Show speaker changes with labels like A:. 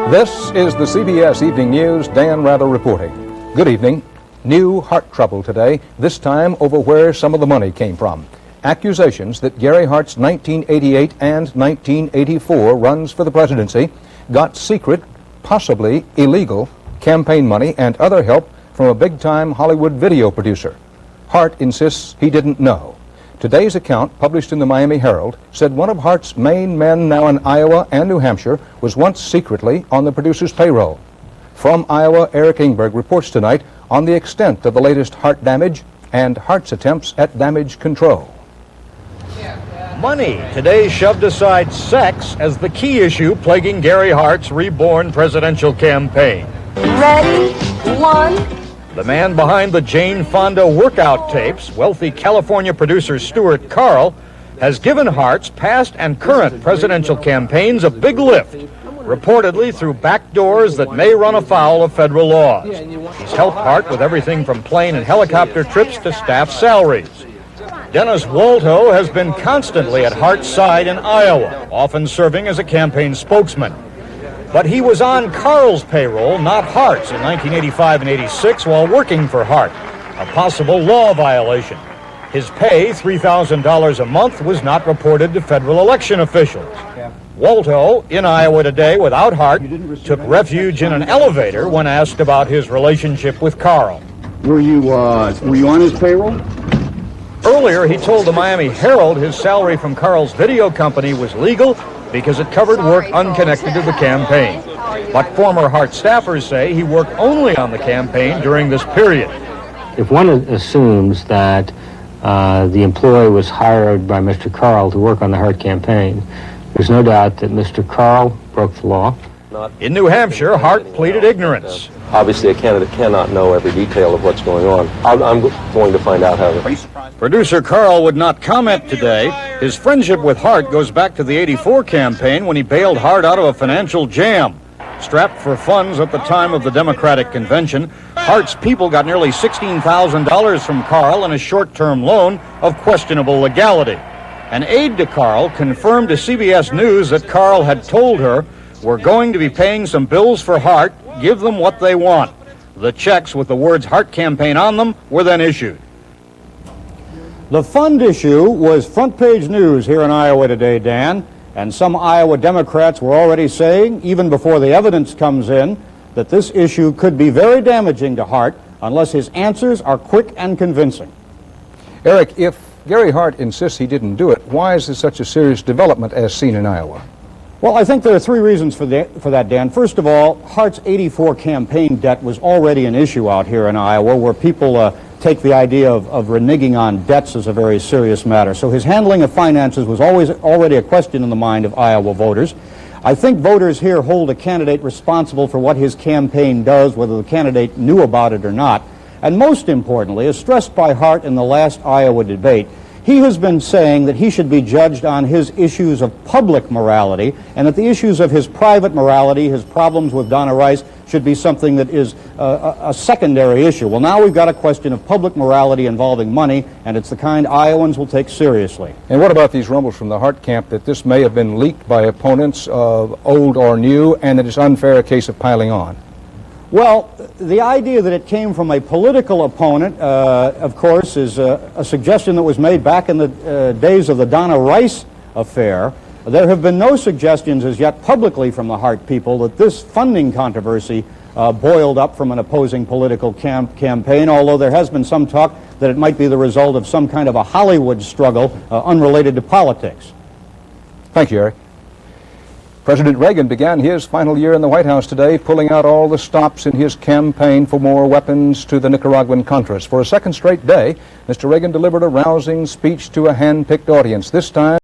A: This is the CBS Evening News. Dan Rather reporting. Good evening. New heart trouble today, this time over where some of the money came from. Accusations that Gary Hart's 1988 and 1984 runs for the presidency got secret, possibly illegal, campaign money and other help from a big-time Hollywood video producer. Hart insists he didn't know. Today's account, published in the Miami Herald, said one of Hart's main men now in Iowa and New Hampshire was once secretly on the producer's payroll. From Iowa, Eric Ingberg reports tonight on the extent of the latest Hart damage and Hart's attempts at damage control.
B: Money today shoved aside sex as the key issue plaguing Gary Hart's reborn presidential campaign.
C: Ready? One.
B: The man behind the Jane Fonda workout tapes, wealthy California producer Stuart Carl, has given Hart's past and current presidential campaigns a big lift, reportedly through back doors that may run afoul of federal laws. He's helped Hart with everything from plane and helicopter trips to staff salaries. Dennis Walto has been constantly at Hart's side in Iowa, often serving as a campaign spokesman. But he was on Carl's payroll, not Hart's, in 1985 and 86 while working for Hart, a possible law violation. His pay, $3,000 a month, was not reported to federal election officials. Walto, in Iowa today without Hart, took refuge in an elevator when asked about his relationship with Carl.
D: Were you on his payroll?
B: Earlier, he told the Miami Herald his salary from Carl's video company was legal because it covered work unconnected to the campaign. But former Hart staffers say he worked only on the campaign during this period.
E: If one assumes that the employee was hired by Mr. Carl to work on the Hart campaign, there's no doubt that Mr. Carl broke the law.
B: In New Hampshire, Hart pleaded ignorance.
F: Obviously, a candidate cannot know every detail of what's going on. I'm going to find out how to...
B: Producer Carl would not comment today. His friendship with Hart goes back to the '84 campaign when he bailed Hart out of a financial jam. Strapped for funds at the time of the Democratic convention, Hart's people got nearly $16,000 from Carl in a short-term loan of questionable legality. An aide to Carl confirmed to CBS News that Carl had told her, "We're going to be paying some bills for Hart. Give them what they want." The checks with the words Hart campaign on them were then issued. The fund issue was front-page news here in Iowa today, Dan, and some Iowa Democrats were already saying, even before the evidence comes in, that this issue could be very damaging to Hart unless his answers are quick and convincing.
A: Eric, if Gary Hart insists he didn't do it, why is this such a serious development as seen in Iowa?
D: Well, I think there are three reasons for that, Dan. First of all, Hart's '84 campaign debt was already an issue out here in Iowa, where people take the idea of reneging on debts as a very serious matter. So his handling of finances was already a question in the mind of Iowa voters. I think voters here hold a candidate responsible for what his campaign does, whether the candidate knew about it or not. And most importantly, as stressed by Hart in the last Iowa debate, he has been saying that he should be judged on his issues of public morality, and that the issues of his private morality, his problems with Donna Rice, should be something that is a secondary issue. Well, now we've got a question of public morality involving money, and it's the kind Iowans will take seriously.
A: And what about these rumbles from the Hart camp that this may have been leaked by opponents, old or new, and that it's unfair, a case of piling on?
D: Well, the idea that it came from a political opponent, of course, is a suggestion that was made back in the days of the Donna Rice affair. There have been no suggestions as yet publicly from the Hart people that this funding controversy boiled up from an opposing political campaign, although there has been some talk that it might be the result of some kind of a Hollywood struggle unrelated to politics.
A: Thank you, Eric. President Reagan began his final year in the White House today, pulling out all the stops in his campaign for more weapons to the Nicaraguan Contras. For a second straight day, Mr. Reagan delivered a rousing speech to a hand-picked audience, this time